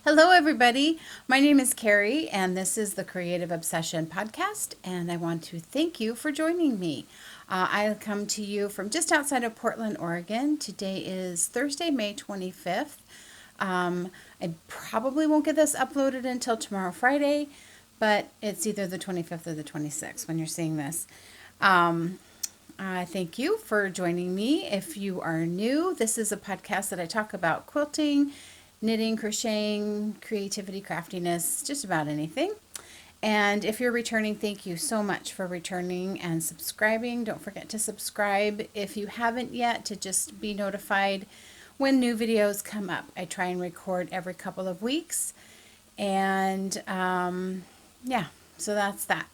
Hello, everybody. My name is Carrie, and this is the Creative Obsession podcast, and I want to thank you for joining me. I come to you from just outside of Portland, Oregon. Today is Thursday, May 25th. I probably won't get this uploaded until tomorrow, Friday, but it's either the 25th or the 26th when you're seeing this. Thank you for joining me. If you are new, this is a podcast that I talk about quilting, knitting, crocheting, creativity, craftiness, just about anything. And if you're returning, thank you so much for returning and subscribing. Don't forget to subscribe if you haven't yet, to just be notified when new videos come up. I try and record every couple of weeks. And yeah, so that's that.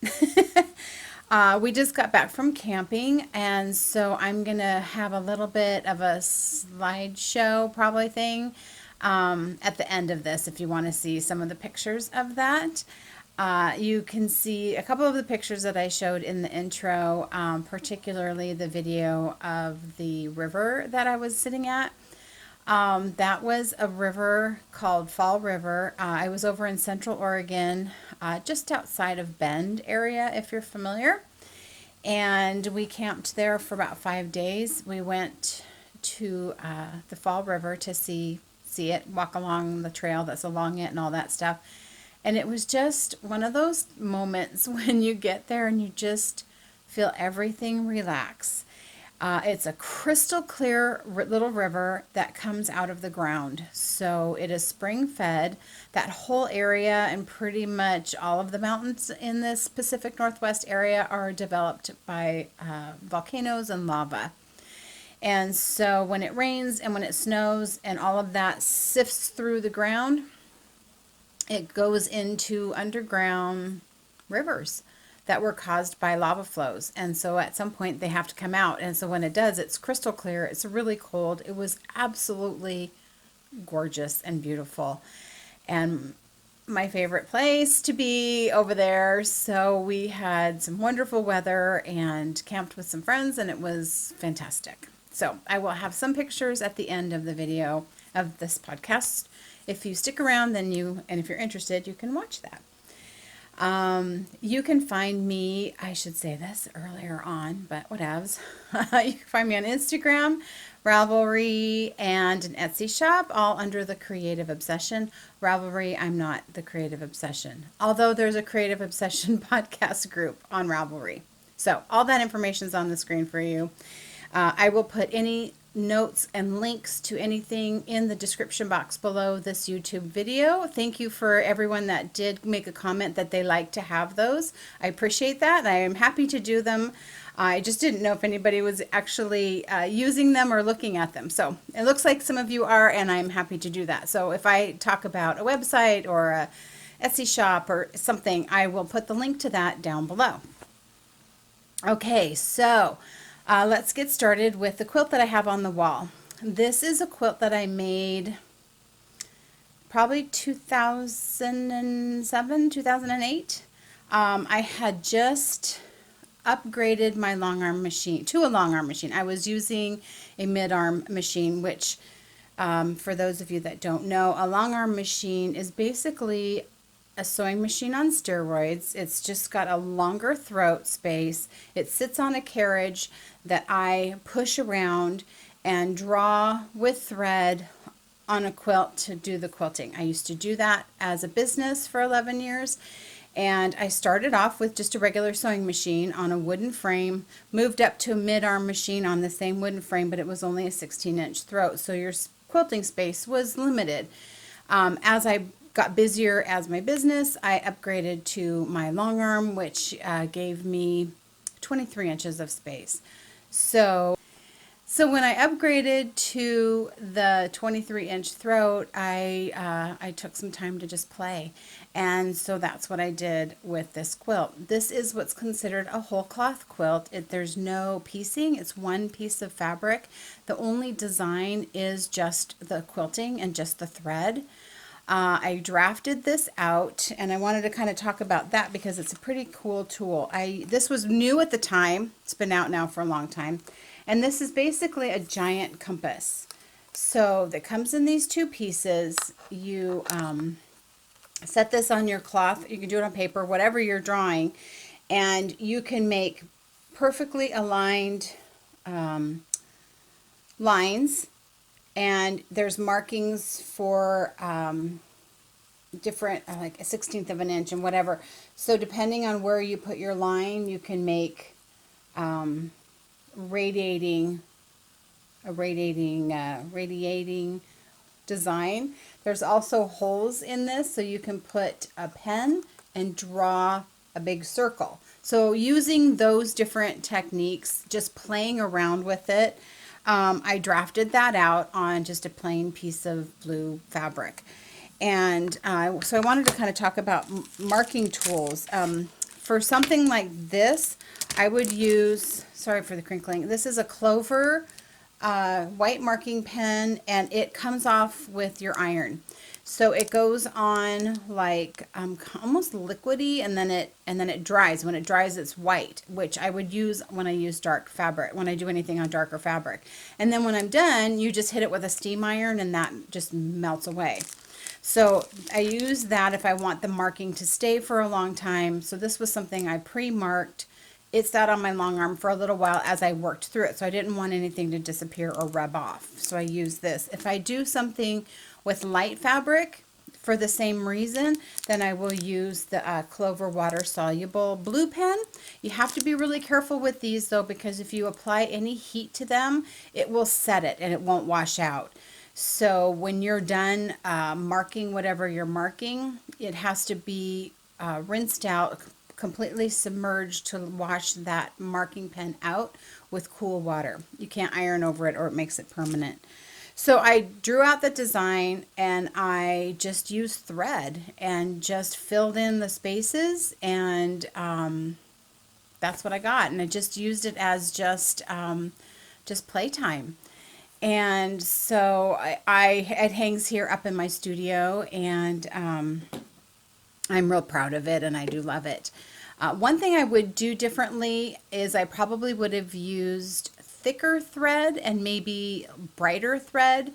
We just got back from camping, and so I'm going to have a little bit of a slideshow probably thing at the end of this if you want to see some of the pictures of that. You can see a couple of the pictures that I showed in the intro, particularly the video of the river that I was sitting at. That was a river called Fall River. I was over in Central Oregon, just outside of Bend area, if you're familiar. And we camped there for about 5 days. We went to the Fall River to see it, walk along the trail that's along it and all that stuff. And it was just one of those moments when you get there and you just feel everything relax. It's a crystal clear little river that comes out of the ground. So it is spring fed. That whole area and pretty much all of the mountains in this Pacific Northwest area are developed by volcanoes and lava. And so when it rains and when it snows and all of that sifts through the ground, it goes into underground rivers that were caused by lava flows. And so at some point they have to come out. And so when it does, it's crystal clear. It's really cold. It was absolutely gorgeous and beautiful. And my favorite place to be over there. So we had some wonderful weather and camped with some friends, and it was fantastic. So I will have some pictures at the end of the video of this podcast. If you stick around, then and if you're interested, you can watch that. You can find me, I should say this earlier on, but whatevs. You can find me on Instagram, Ravelry, and an Etsy shop, all under the Creative Obsession. Ravelry, I'm not the Creative Obsession, although there's a Creative Obsession podcast group on Ravelry. So all that information is on the screen for you. I will put any notes and links to anything in the description box below this YouTube video. Thank you for everyone that did make a comment that they like to have those. I appreciate that. I am happy to do them. I just didn't know if anybody was actually using them or looking at them. So it looks like some of you are, and I'm happy to do that. So if I talk about a website or a Etsy shop or something, I will put the link to that down below. Okay, so let's get started with the quilt that I have on the wall. This is a quilt that I made probably 2007, 2008. I had just upgraded my long arm machine to a long arm machine. I was using a mid arm machine, which for those of you that don't know, a long arm machine is basically a sewing machine on steroids. It's just got a longer throat space. It sits on a carriage that I push around and draw with thread on a quilt to do the quilting. I used to do that as a business for 11 years. And I started off with just a regular sewing machine on a wooden frame, moved up to a mid-arm machine on the same wooden frame, but it was only a 16-inch throat. So your quilting space was limited. As I got busier as my business, I upgraded to my long arm, which gave me 23 inches of space. So when I upgraded to the 23-inch throat, I took some time to just play. And so that's what I did with this quilt. This is what's considered a whole cloth quilt. There's no piecing. It's one piece of fabric. The only design is just the quilting and just the thread. I drafted this out, and I wanted to kind of talk about that because it's a pretty cool tool. This was new at the time. It's been out now for a long time. And this is basically a giant compass. So that comes in these two pieces. You set this on your cloth. You can do it on paper, whatever you're drawing, and you can make perfectly aligned lines, and there's markings for different, like a 1/16 of an inch and whatever. So depending on where you put your line, you can make radiating design. There's also holes in this, so you can put a pen and draw a big circle. So using those different techniques, just playing around with it, I drafted that out on just a plain piece of blue fabric. And so I wanted to kind of talk about marking tools. For something like this, I would use, sorry for the crinkling, this is a Clover white marking pen, and it comes off with your iron. So it goes on like almost liquidy, and then it dries. When it dries, it's white, which I would use when I use dark fabric, when I do anything on darker fabric. And then when I'm done, you just hit it with a steam iron, and that just melts away. So I use that if I want the marking to stay for a long time. So this was something I pre-marked. It sat on my long arm for a little while as I worked through it, so I didn't want anything to disappear or rub off. So I use this. If I do something with light fabric for the same reason, then I will use the Clover water soluble blue pen. You have to be really careful with these though, because if you apply any heat to them, it will set it and it won't wash out. So when you're done marking whatever you're marking, it has to be rinsed out, completely submerged to wash that marking pen out with cool water. You can't iron over it or it makes it permanent. So I drew out the design and I just used thread and just filled in the spaces, and that's what I got. And I just used it as just playtime. And so it hangs here up in my studio, and I'm real proud of it, and I do love it. One thing I would do differently is I probably would have used thicker thread and maybe brighter thread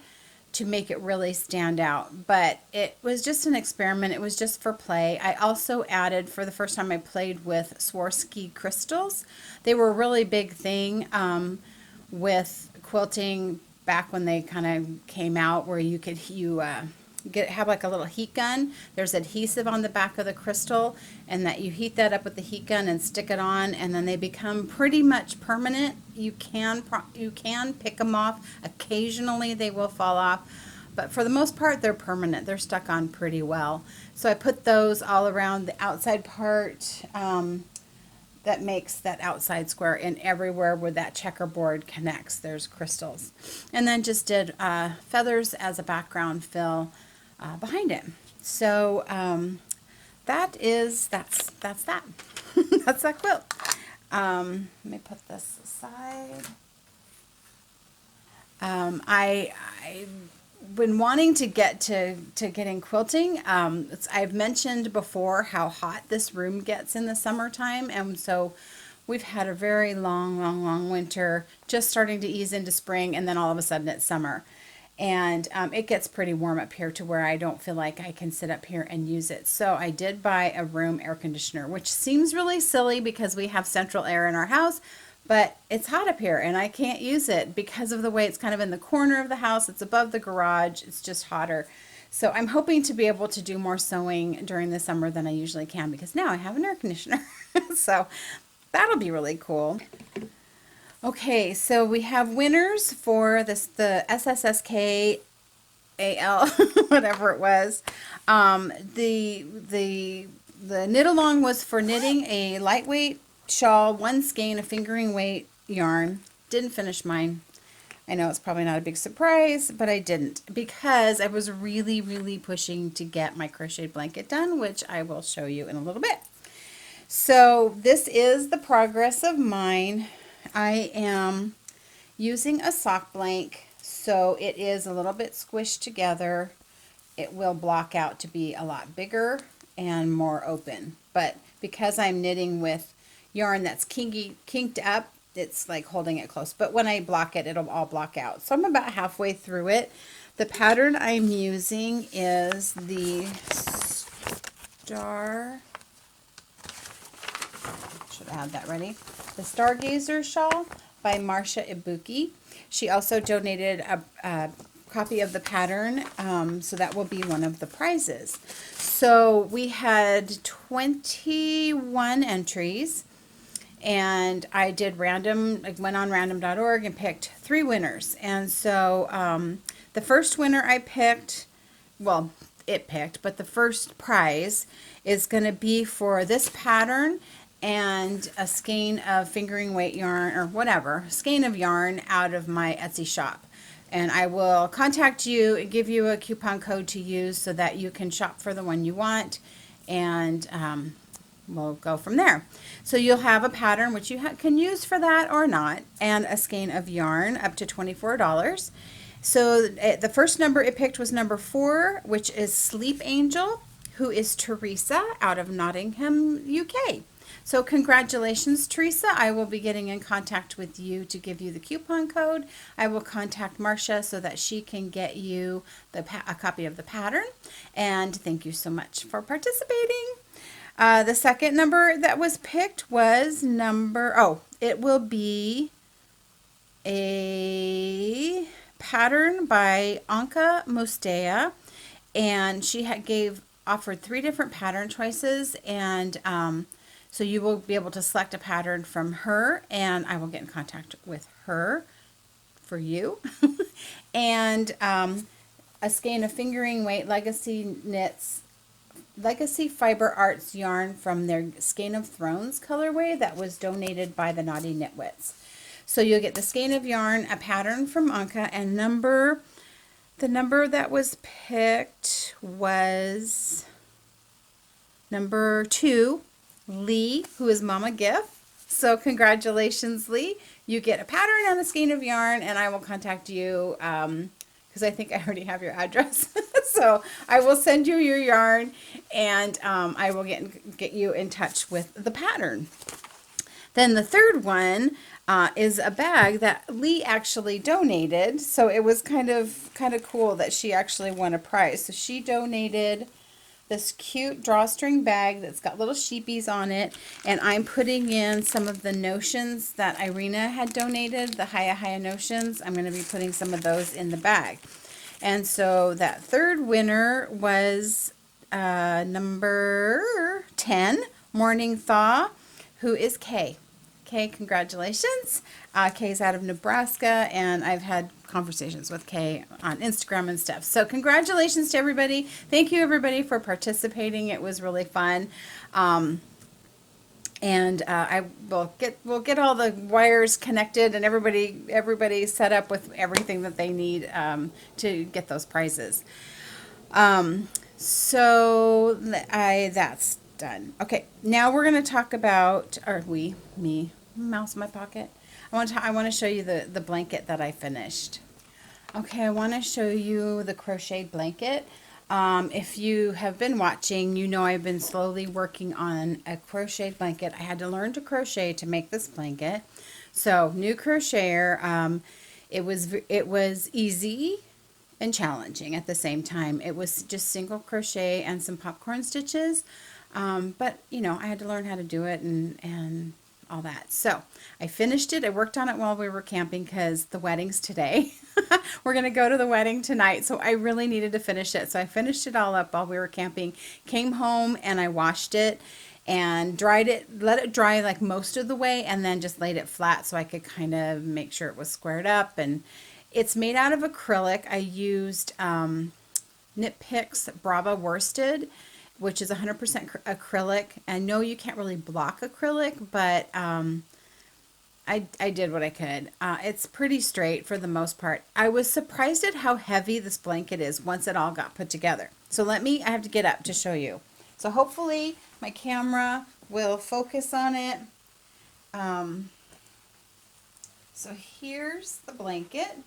to make it really stand out. But it was just an experiment. It was just for play. I also added, for the first time I played with Swarovski crystals. They were a really big thing with quilting back when they kind of came out, where you could have like a little heat gun. There's adhesive on the back of the crystal, and that you heat that up with the heat gun and stick it on, and then they become pretty much permanent. You can pick them off. Occasionally they will fall off, but for the most part they're permanent. They're stuck on pretty well. So I put those all around the outside part that makes that outside square, and everywhere where that checkerboard connects, there's crystals. And then just did feathers as a background fill behind it. So that's that. That's that quilt. Let me put this aside. I've been wanting to get to getting quilting. I've mentioned before how hot this room gets in the summertime, and so we've had a very long winter, just starting to ease into spring, and then all of a sudden it's summer. And it gets pretty warm up here to where I don't feel like I can sit up here and use it. So I did buy a room air conditioner, which seems really silly because we have central air in our house, but it's hot up here and I can't use it because of the way it's kind of in the corner of the house. It's above the garage. It's just hotter. So I'm hoping to be able to do more sewing during the summer than I usually can, because now I have an air conditioner. So that'll be really cool. Okay, so we have winners for this, the SSSKal, whatever it was. The knit along was for knitting a lightweight shawl, one skein, a fingering weight yarn. Didn't finish mine. I know it's probably not a big surprise, but I didn't, because I was really pushing to get my crocheted blanket done, which I will show you in a little bit. So this is the progress of mine. I am using a sock blank, so it is a little bit squished together. It will block out to be a lot bigger and more open, but because I'm knitting with yarn that's kinked up, it's like holding it close. But when I block it, it'll all block out. So I'm about halfway through it. The pattern I'm using is the Star, should have that ready, the Stargazer shawl by Marcia Ibuki. She also donated a copy of the pattern, so that will be one of the prizes. So we had 21 entries, and I did random, like went on random.org and picked 3 winners. And so the first winner I picked, well, it picked, but the first prize is going to be for this pattern and a skein of fingering weight yarn, or whatever, skein of yarn out of my Etsy shop. And I will contact you and give you a coupon code to use so that you can shop for the one you want, and we'll go from there. So you'll have a pattern which you can use for that or not, and a skein of yarn up to $24. So the first number it picked was number 4, which is Sleep Angel, who is Teresa out of Nottingham, UK. So congratulations, Teresa. I will be getting in contact with you to give you the coupon code. I will contact Marcia so that she can get you a copy of the pattern. And thank you so much for participating. The second number that was picked was it will be a pattern by Anka Mustea, and she offered 3 different pattern choices, and so you will be able to select a pattern from her, and I will get in contact with her for you. And a skein of fingering weight Legacy Knits, Legacy Fiber Arts yarn from their Skein of Thrones colorway that was donated by the Knotty Knitwits. So you'll get the skein of yarn, a pattern from Anka, and the number that was picked was number 2, Lee, who is Mama Gift. So congratulations, Lee. You get a pattern and a skein of yarn, and I will contact you because I think I already have your address. So I will send you your yarn, and I will get you in touch with the pattern. Then the third one is a bag that Lee actually donated. So it was kind of cool that she actually won a prize. So she donated this cute drawstring bag that's got little sheepies on it, and I'm putting in some of the notions that Irina had donated, the Haya notions. I'm going to be putting some of those in the bag. And so that third winner was number 10, Morning Thaw, who is Kay. Kay, congratulations. Kay's out of Nebraska, and I've had conversations with Kay on Instagram and stuff. So congratulations to everybody. Thank you, everybody, for participating. It was really fun. And we'll get all the wires connected and everybody set up with everything that they need to get those prizes. So that's done. Okay, now we're going to talk about, me, mouse in my pocket. I want to show you the blanket that I finished. Okay, I want to show you the crocheted blanket. If you have been watching, you know I've been slowly working on a crocheted blanket. I had to learn to crochet to make this blanket. So, new crocheter, it was easy and challenging at the same time. It was just single crochet and some popcorn stitches. But, I had to learn how to do it and all that. So I finished it. I worked on it while we were camping because the wedding's today. We're going to go to the wedding tonight. So I really needed to finish it. So I finished it all up while we were camping, came home and I washed it and dried it, let it dry like most of the way, and then just laid it flat so I could kind of make sure it was squared up. And it's made out of acrylic. I used Knit Picks Brava worsted, which is 100% acrylic. I know you can't really block acrylic, but I did what I could. It's pretty straight for the most part. I was surprised at how heavy this blanket is once it all got put together. So I have to get up to show you. So hopefully my camera will focus on it. So here's the blanket.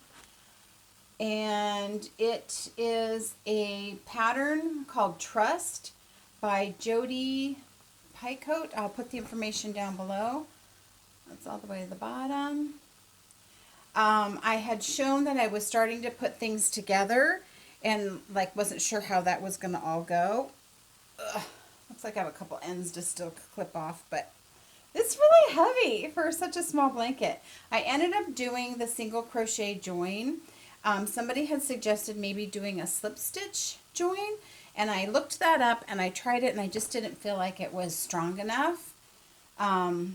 And it is a pattern called Trust by Jody Picote. I'll put the information down below. That's all the way to the bottom. I had shown that I was starting to put things together and like wasn't sure how that was going to all go. Ugh, looks like I have a couple ends to still clip off, but it's really heavy for such a small blanket. I ended up doing the single crochet join. Somebody had suggested maybe doing a slip stitch join, and I looked that up and I tried it and I just didn't feel like it was strong enough. But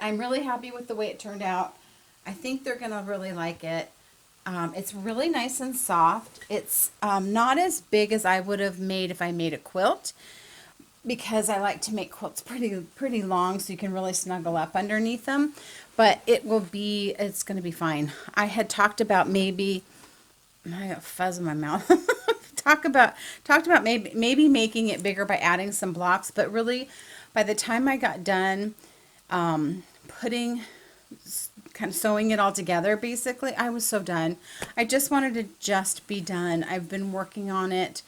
I'm really happy with the way it turned out. I think they're going to really like it. It's really nice and soft. It's not as big as I would have made if I made a quilt, because I like to make quilts pretty long so you can really snuggle up underneath them. But it's going to be fine. I had talked about maybe, I got fuzz in my mouth. talked about maybe making it bigger by adding some blocks, but really by the time I got done putting, kind of sewing it all together, basically, I was so done. I just wanted to just be done. I've been working on it.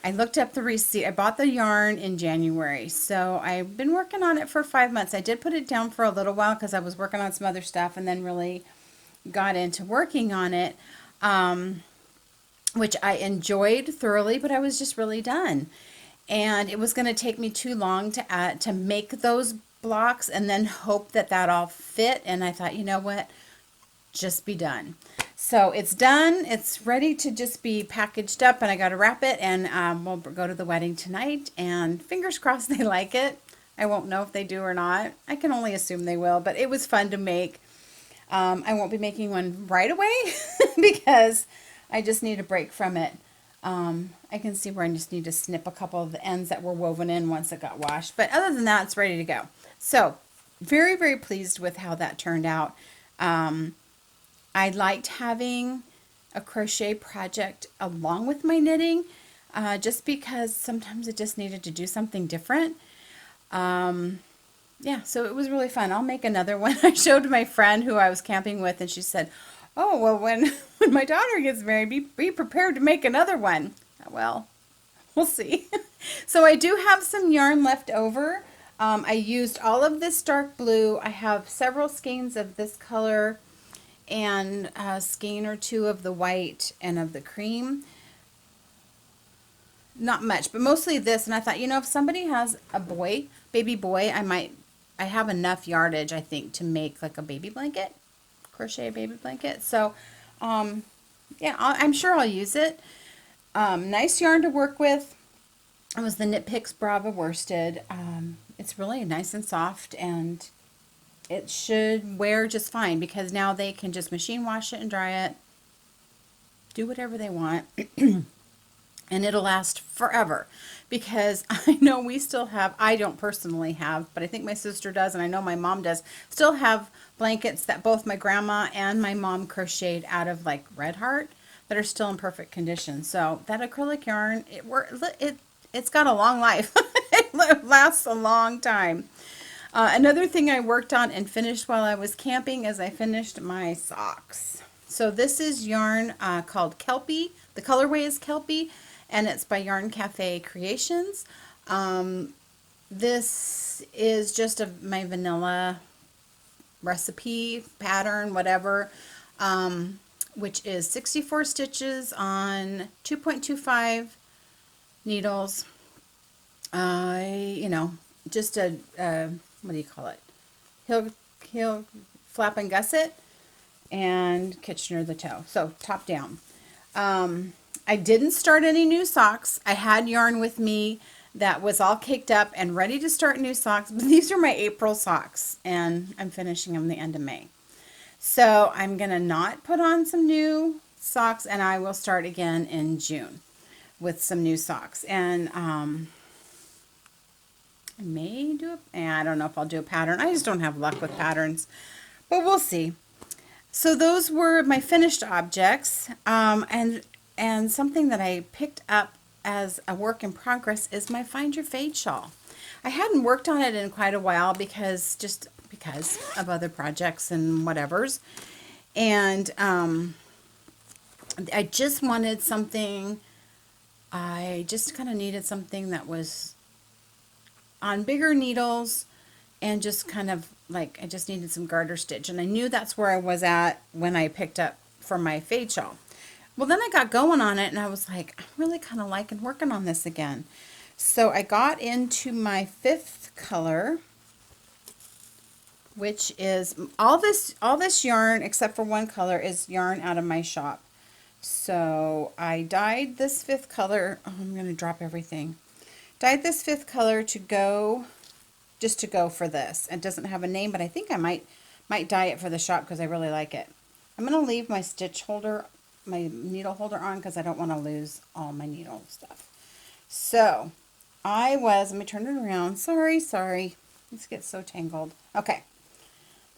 I looked up the receipt. I bought the yarn in January, so I've been working on it for 5 months. I did put it down for a little while because I was working on some other stuff and then really got into working on it, which I enjoyed thoroughly, but I was just really done. And it was going to take me too long to make those blocks and then hope that all fit. And I thought, you know what, just be done. So it's done. It's ready to just be packaged up, and I got to wrap it, and we'll go to the wedding tonight, and fingers crossed they like it. I won't know if they do or not. I can only assume they will, but it was fun to make. I won't be making one right away because I just need a break from it. I can see where I just need to snip a couple of the ends that were woven in once it got washed. But other than that, it's ready to go. So very, very pleased with how that turned out. I liked having a crochet project along with my knitting, just because sometimes it just needed to do something different. Yeah, so it was really fun. I'll make another one. I showed my friend who I was camping with, and she said, oh, well, when my daughter gets married, be prepared to make another one. Well, we'll see. So I do have some yarn left over. I used all of this dark blue. I have several skeins of this color and a skein or two of the white and of the cream. Not much, but mostly this. And I thought, if somebody has a baby boy, I have enough yardage, I think, to make like a baby blanket, crochet baby blanket. So, yeah, I'm sure I'll use it. Nice yarn to work with. It was the Knit Picks Brava worsted. It's really nice and soft, and it should wear just fine because now they can just machine wash it and dry it, do whatever they want, and it'll last forever. Because I know we still have, I don't personally have, but I think my sister does, and I know my mom does, still have blankets that both my grandma and my mom crocheted out of like Red Heart that are still in perfect condition. So that acrylic yarn, it's got a long life. It lasts a long time. Another thing I worked on and finished while I was camping is I finished my socks. So this is yarn called Kelpie. The colorway is Kelpie, and it's by Yarn Cafe Creations. This is just my vanilla recipe, pattern, whatever, which is 64 stitches on 2.25 needles. Just a, what do you call it? Heel, flap and gusset, and Kitchener the toe. So top down. I didn't start any new socks. I had yarn with me that was all caked up and ready to start new socks. But these are my April socks, and I'm finishing them the end of May. So I'm going to not put on some new socks, and I will start again in June with some new socks. And I may do I don't know if I'll do a pattern. I just don't have luck with patterns, but we'll see. So those were my finished objects, and something that I picked up as a work in progress is my Find Your Fade shawl. I hadn't worked on it in quite a while because of other projects and whatevers, and I just wanted something. I just kind of needed something that was on bigger needles and just kind of like I just needed some garter stitch, and I knew that's where I was at when I picked up for my fade shawl. Well, then I got going on it, and I was like, I'm really kind of liking working on this again. So I got into my 5th color, which is all this yarn except for one color is yarn out of my shop. So I dyed this 5th color. Oh, I'm going to drop everything. Dyed this 5th color to go, just to go for this. It doesn't have a name, but I think I might dye it for the shop because I really like it. I'm going to leave my stitch holder, my needle holder on because I don't want to lose all my needle stuff. So let me turn it around. Sorry. This gets so tangled. Okay.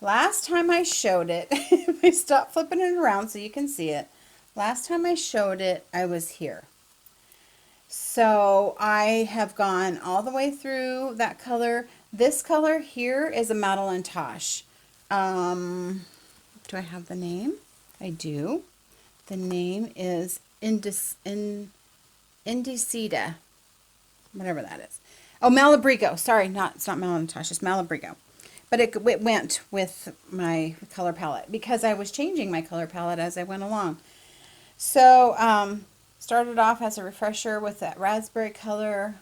Last time I showed it, I stopped flipping it around so you can see it. Last time I showed it, I was here. So I have gone all the way through that color. This color here is a Madeline Tosh. Do I have the name? I do. The name is Indicida, whatever that is. Oh, Malabrigo. Sorry, it's not Madeline Tosh, it's Malabrigo. But it went with my color palette because I was changing my color palette as I went along. So, started off as a refresher with that raspberry color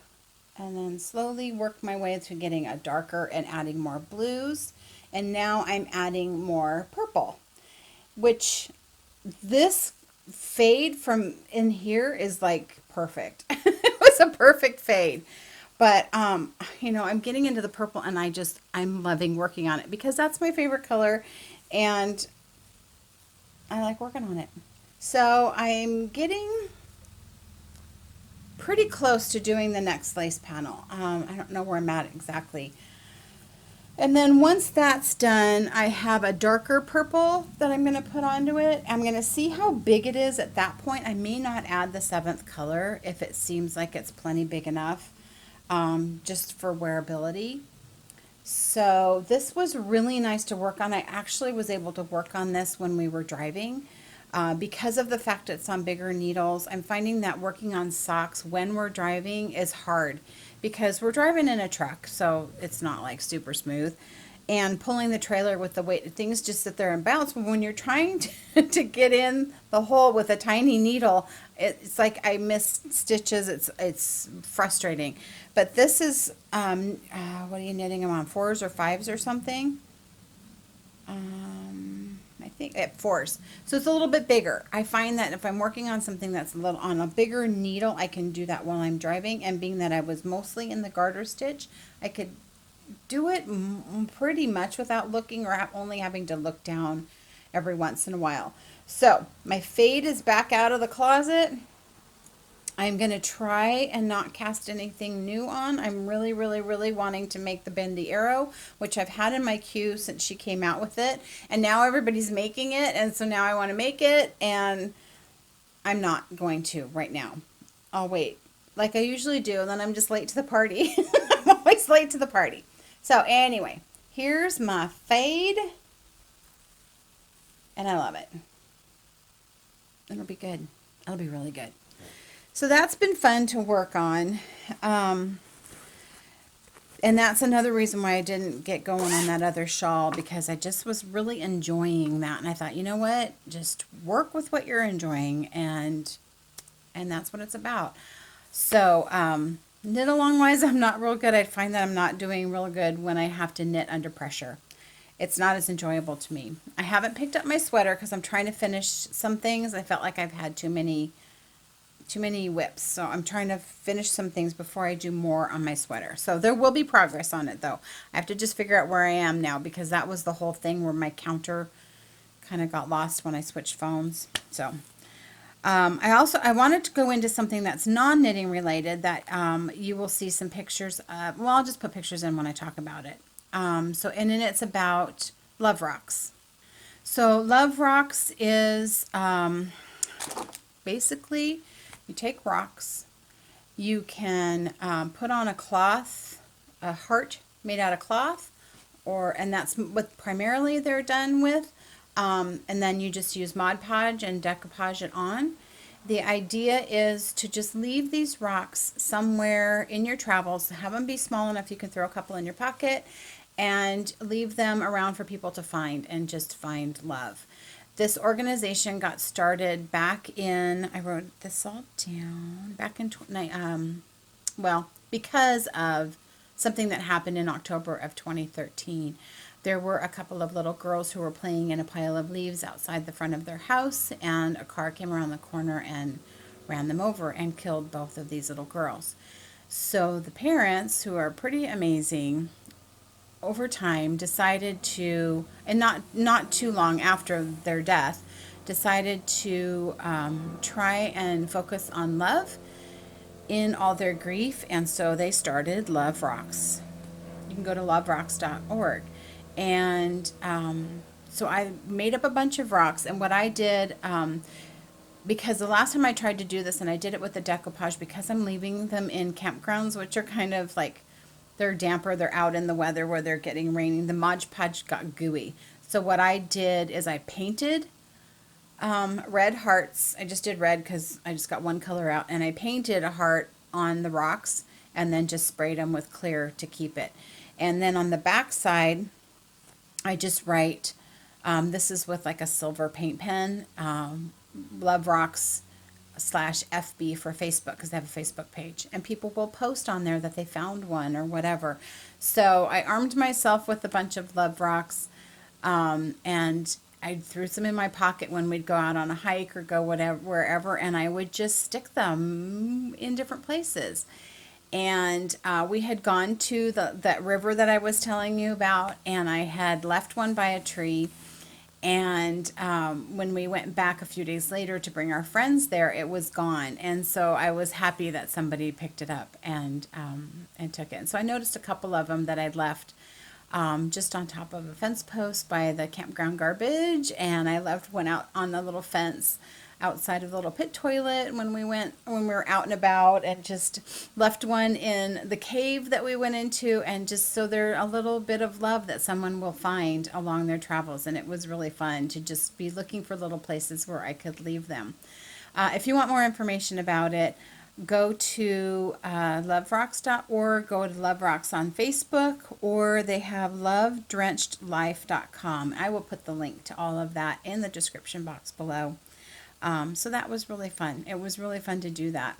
and then slowly worked my way to getting a darker and adding more blues. And now I'm adding more purple, which this fade from in here is like perfect. It was a perfect fade. But, you know, I'm getting into the purple and I'm loving working on it because that's my favorite color and I like working on it. So I'm getting pretty close to doing the next lace panel. I don't know where I'm at exactly. And then once that's done, I have a darker purple that I'm going to put onto it. I'm going to see how big it is at that point. I may not add the 7th color if it seems like it's plenty big enough. Just for wearability. So this was really nice to work on. I actually was able to work on this when we were driving. Because of the fact it's on bigger needles, I'm finding that working on socks when we're driving is hard because we're driving in a truck, so it's not like super smooth. And pulling the trailer with the weight, things just sit there and bounce. But when you're trying to get in the hole with a tiny needle, it's like I miss stitches. It's frustrating. But this is, what are you knitting them on? 4s or 5s or something? I think at 4s. So it's a little bit bigger. I find that if I'm working on something that's a little on a bigger needle, I can do that while I'm driving. And being that I was mostly in the garter stitch, I could do it pretty much without looking or only having to look down every once in a while. So my fade is back out of the closet. I'm going to try and not cast anything new on. I'm really wanting to make the bendy arrow, which I've had in my queue since she came out with it. And now everybody's making it. And so now I want to make it. And I'm not going to right now. I'll wait like I usually do. And then I'm just late to the party. I'm always late to the party. So anyway, here's my fade. And I love it. It'll be good. It'll be really good. So that's been fun to work on. And that's another reason why I didn't get going on that other shawl, because I just was really enjoying that. And I thought, you know what? Just work with what you're enjoying, and that's what it's about. So knit along wise, I'm not real good. I find that I'm not doing real good when I have to knit under pressure. It's not as enjoyable to me. I haven't picked up my sweater because I'm trying to finish some things. I felt like I've had too many whips. So I'm trying to finish some things before I do more on my sweater. So there will be progress on it though. I have to just figure out where I am now, because that was the whole thing where my counter kind of got lost when I switched phones. So I wanted to go into something that's non-knitting related that you will see some pictures of. Well, I'll just put pictures in when I talk about it. And then it's about Love Rocks. So Love Rocks is basically, you take rocks, you can put on a cloth, a heart made out of cloth, and that's what primarily they're done with. And then you just use Mod Podge and decoupage it on. The idea is to just leave these rocks somewhere in your travels, have them be small enough you can throw a couple in your pocket, and leave them around for people to find and just find love. This organization got started back in, I wrote this all down, back in, because of something that happened in October of 2013. There were a couple of little girls who were playing in a pile of leaves outside the front of their house, and a car came around the corner and ran them over and killed both of these little girls. So the parents, who are pretty amazing, over time decided to, and not too long after their death, decided to try and focus on love in all their grief, and so they started Love Rocks. You can go to loverocks.org. And so I made up a bunch of rocks, and what I did, because the last time I tried to do this, and I did it with the decoupage, because I'm leaving them in campgrounds, which are kind of like, they're damper, they're out in the weather where they're getting raining, the Mod Podge got gooey. So what I did is I painted red hearts. I just did red because I just got one color out, and I painted a heart on the rocks and then just sprayed them with clear to keep it. And then on the back side, I just write, this is with like a silver paint pen, Love Rocks /FB for Facebook, because they have a Facebook page, and people will post on there that they found one or whatever. So I armed myself with a bunch of Love Rocks, and I threw some in my pocket when we'd go out on a hike or go wherever, and I would just stick them in different places. And we had gone to that river that I was telling you about, and I had left one by a tree. And when we went back a few days later to bring our friends there, it was gone. And so I was happy that somebody picked it up and took it. And so I noticed a couple of them that I'd left just on top of a fence post by the campground garbage. And I left one out on the little fence outside of the little pit toilet when we were out and about, and just left one in the cave that we went into, and just so they're a little bit of love that someone will find along their travels. And it was really fun to just be looking for little places where I could leave them. If you want more information about it, go to loverocks.org, go to Love Rocks on Facebook, or they have lovedrenchedlife.com. I will put the link to all of that in the description box below. So that was really fun. It was really fun to do that.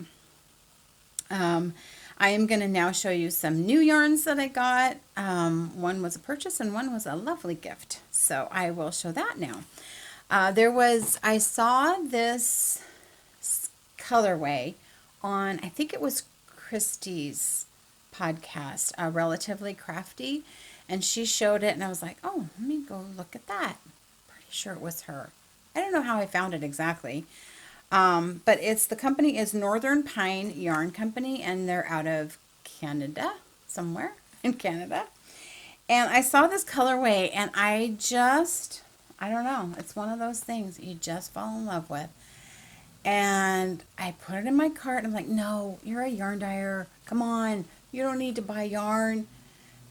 I am going to now show you some new yarns that I got. One was a purchase and one was a lovely gift. So I will show that now. I saw this colorway on, I think it was Christy's podcast, Relatively Crafty, and she showed it, and I was like, oh, let me go look at that. Pretty sure it was her. I don't know how I found it exactly, but the company is Northern Pine Yarn Company, and they're out of Canada, somewhere in Canada. And I saw this colorway, and I don't know, it's one of those things you just fall in love with. And I put it in my cart, and I'm like, no, you're a yarn dyer. Come on, you don't need to buy yarn.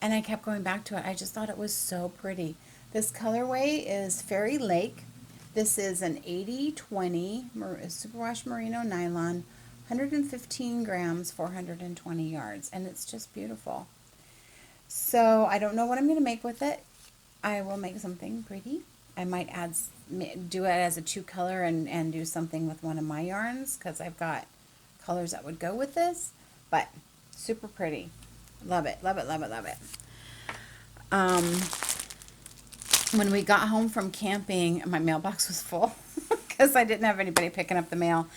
And I kept going back to it. I just thought it was so pretty. This colorway is Fairy Lake. This is an 80/20 superwash merino nylon, 115 grams, 420 yards, and it's just beautiful. So I don't know what I'm going to make with it. I will make something pretty. I might do it as a 2-color and do something with one of my yarns, because I've got colors that would go with this, but super pretty. Love it, love it, love it, love it. When we got home from camping, my mailbox was full because I didn't have anybody picking up the mail.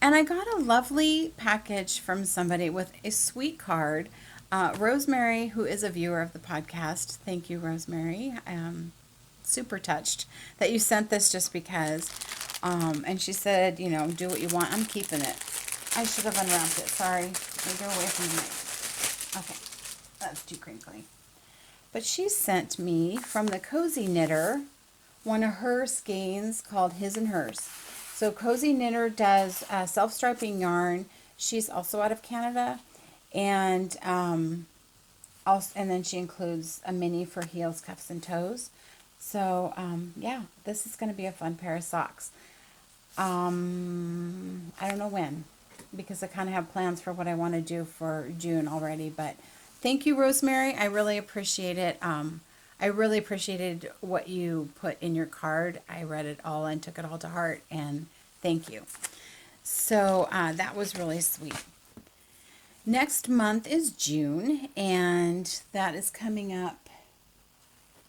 And I got a lovely package from somebody with a sweet card. Rosemary, who is a viewer of the podcast. Thank you, Rosemary. I'm super touched that you sent this just because. And she said, do what you want. I'm keeping it. I should have unwrapped it. Sorry. Let me go away from the mic. Okay. That's too crinkly. But she sent me from the Cozy Knitter one of her skeins called His and Hers. So Cozy Knitter does self-striping yarn. She's also out of Canada, and then she includes a mini for heels, cuffs, and toes. So yeah, this is going to be a fun pair of socks. I don't know when, because I kind of have plans for what I want to do for June already, but Thank you, Rosemary. I really appreciate it. I really appreciated what you put in your card. I read it all and took it all to heart, and thank you. So that was really sweet. Next month is June, and that is coming up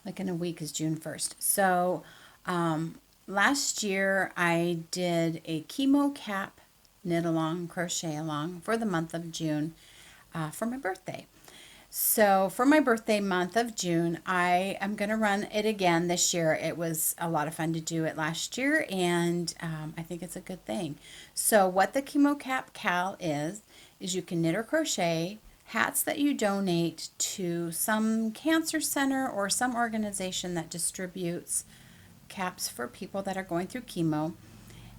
like in a week is June 1st. So last year I did a Chemo cap knit along, crochet along for the month of June for my birthday. So for my birthday month of June, I am going to run it again this year. It was a lot of fun to do it last year, and I think it's a good thing. So what the Chemo Cap Cal is you can knit or crochet hats that you donate to some cancer center or some organization that distributes caps for people that are going through chemo.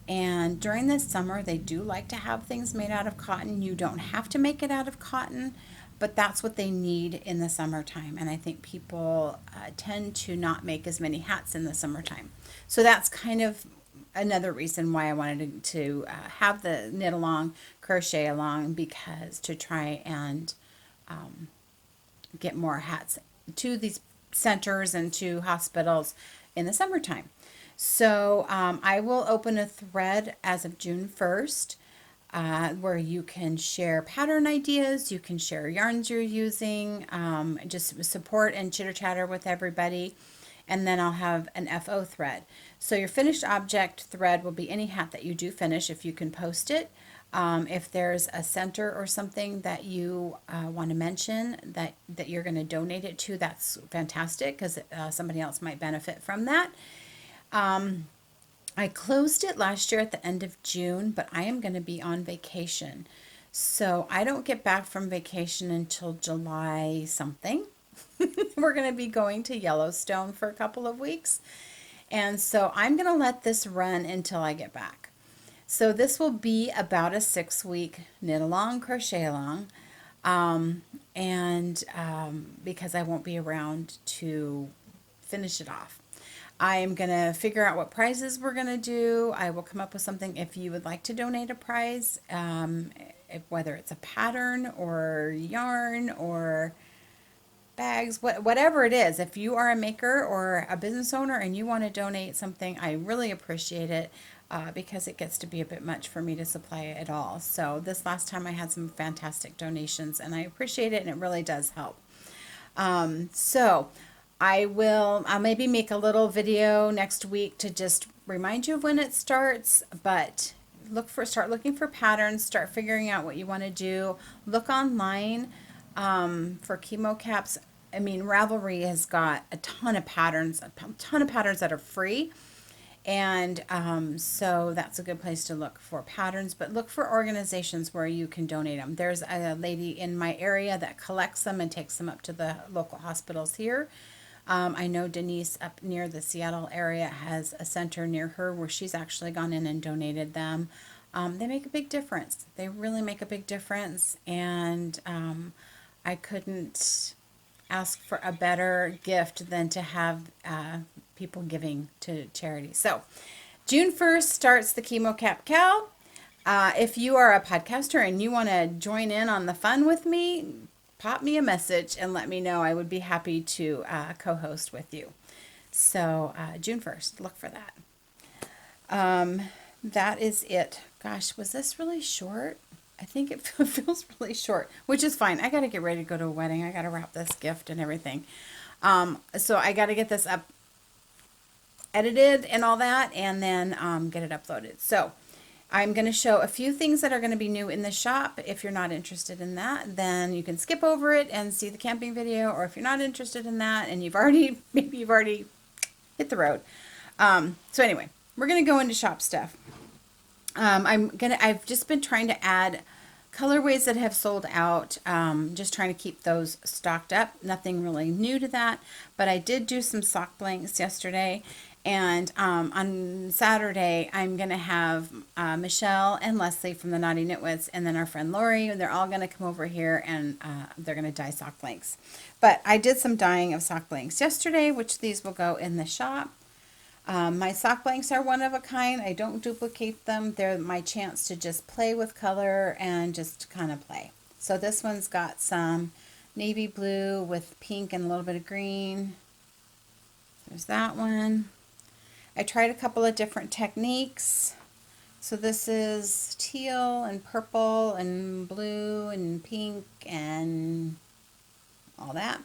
And during this summer, they do like to have things made out of cotton. You don't have to make it out of cotton, but that's what they need in the summertime. And I think people tend to not make as many hats in the summertime. So that's kind of another reason why I wanted to have the knit along, crochet along, because to try and get more hats to these centers and to hospitals in the summertime. So I will open a thread as of June 1st where you can share pattern ideas, you can share yarns you're using, just support and chitter chatter with everybody. And then I'll have an FO thread. So your finished object thread will be any hat that you do finish if you can post it. If there's a center or something that you want to mention that you're going to donate it to, that's fantastic because somebody else might benefit from that. I closed it last year at the end of June, but I am going to be on vacation. So I don't get back from vacation until July something. We're going to be going to Yellowstone for a couple of weeks. And so I'm going to let this run until I get back. So this will be about a 6-week knit along, crochet along. Because I won't be around to finish it off. I am going to figure out what prizes we're going to do. I will come up with something if you would like to donate a prize, whether it's a pattern or yarn or bags, whatever it is. If you are a maker or a business owner and you want to donate something, I really appreciate it because it gets to be a bit much for me to supply it all. So this last time I had some fantastic donations and I appreciate it, and it really does help. I'll maybe make a little video next week to just remind you of when it starts, but start looking for patterns, start figuring out what you want to do. Look online for chemo caps. I mean, Ravelry has got a ton of patterns that are free. And so that's a good place to look for patterns, but look for organizations where you can donate them. There's a lady in my area that collects them and takes them up to the local hospitals here. I know Denise up near the Seattle area has a center near her where she's actually gone in and donated them. They make a big difference. They really make a big difference. And I couldn't ask for a better gift than to have people giving to charity. So June 1st starts the Chemo Cap Cal. If you are a podcaster and you want to join in on the fun with me, pop me a message and let me know. I would be happy to co-host with you. So June 1st, look for that. That is it. Gosh, was this really short? I think it feels really short, which is fine. I got to get ready to go to a wedding. I got to wrap this gift and everything. So I got to get this up, edited and all that, and then get it uploaded. So I'm going to show a few things that are going to be new in the shop. If you're not interested in that, then you can skip over it and see the camping video. Or if you're not interested in that and maybe you've already hit the road. So anyway, we're going to go into shop stuff. I've just been trying to add colorways that have sold out, just trying to keep those stocked up. Nothing really new to that, but I did do some sock blanks yesterday. And on Saturday, I'm going to have Michelle and Leslie from the Knotty Knitwits, and then our friend Lori, and they're all going to come over here, and they're going to dye sock blanks. But I did some dyeing of sock blanks yesterday, which these will go in the shop. My sock blanks are one of a kind. I don't duplicate them. They're my chance to just play with color and just kind of play. So this one's got some navy blue with pink and a little bit of green. There's that one. I tried a couple of different techniques. So this is teal and purple and blue and pink and all that.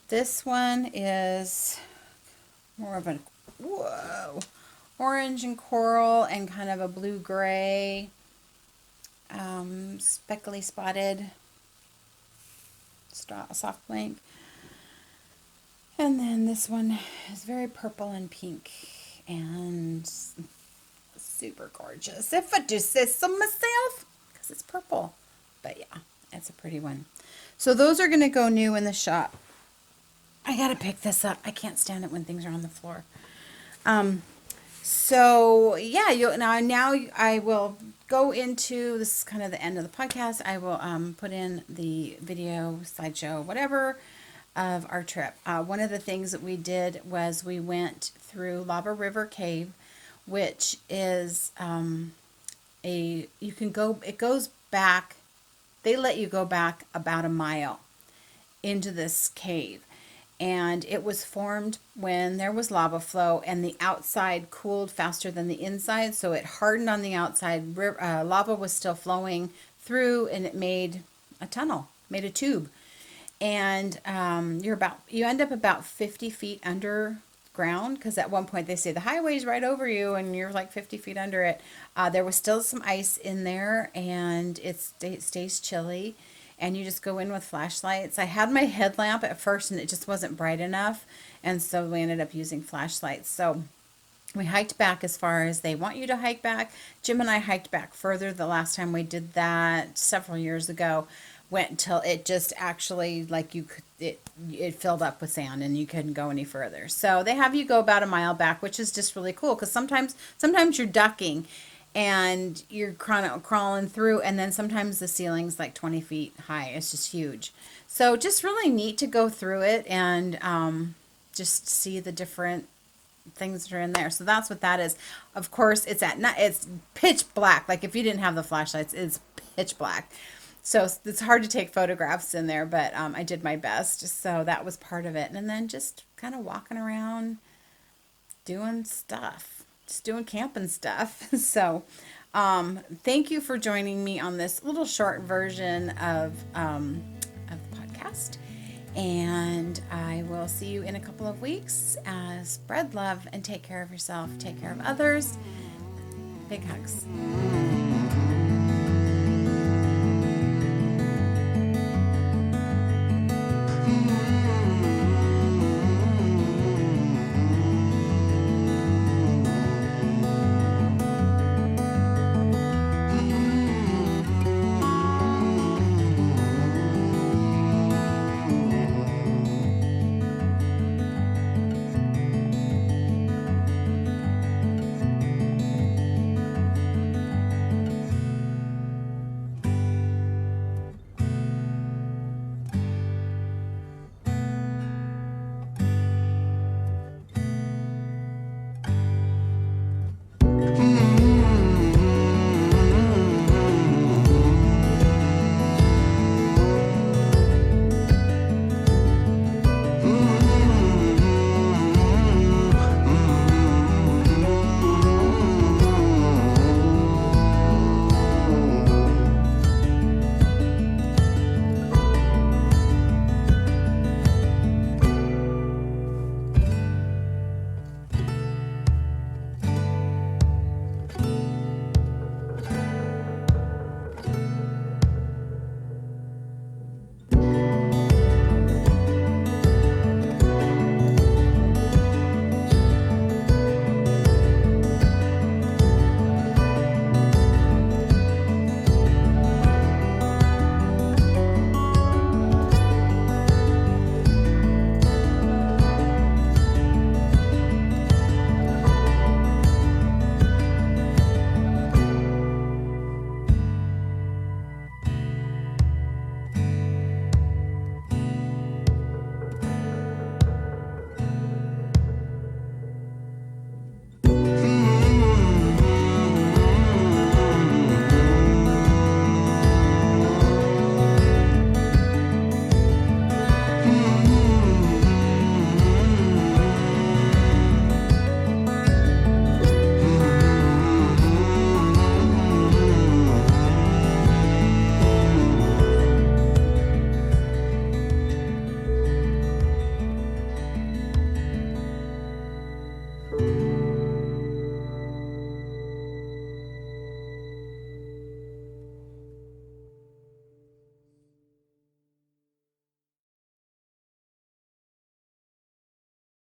This one is more of a, whoa, orange and coral and kind of a blue-gray, speckly spotted soft blank. And then this one is very purple and pink and super gorgeous, if I do say so myself, because it's purple. But yeah, it's a pretty one. So those are going to go new in the shop. I got to pick this up. I can't stand it when things are on the floor. So yeah, now I will go into, this is kind of the end of the podcast. I will put in the video, slideshow, whatever, of our trip. One of the things that we did was we went through Lava River Cave, which is it goes back, they let you go back about a mile into this cave. And it was formed when there was lava flow and the outside cooled faster than the inside. So it hardened on the outside. Lava was still flowing through and it made a tunnel, made a tube. And you end up about 50 feet underground, because at one point they say the highway's right over you and you're like 50 feet under it. There was still some ice in there and it stays chilly. And you just go in with flashlights. I had my headlamp at first and it just wasn't bright enough. And so we ended up using flashlights. So we hiked back as far as they want you to hike back. Jim and I hiked back further. The last time we did that several years ago, went until it just actually, like, it filled up with sand and you couldn't go any further. So they have you go about a mile back, which is just really cool, because sometimes you're ducking and you're crawling through, and then sometimes the ceiling's like 20 feet high. It's just huge. So just really neat to go through it and just see the different things that are in there. So that's what that is. Of course, it's at night. It's pitch black. Like if you didn't have the flashlights, it's pitch black. So it's hard to take photographs in there, but I did my best. So that was part of it. And then just kind of walking around doing stuff. Just doing camping stuff. So thank you for joining me on this little short version of the podcast. And I will see you in a couple of weeks. Spread love and take care of yourself. Take care of others. Big hugs.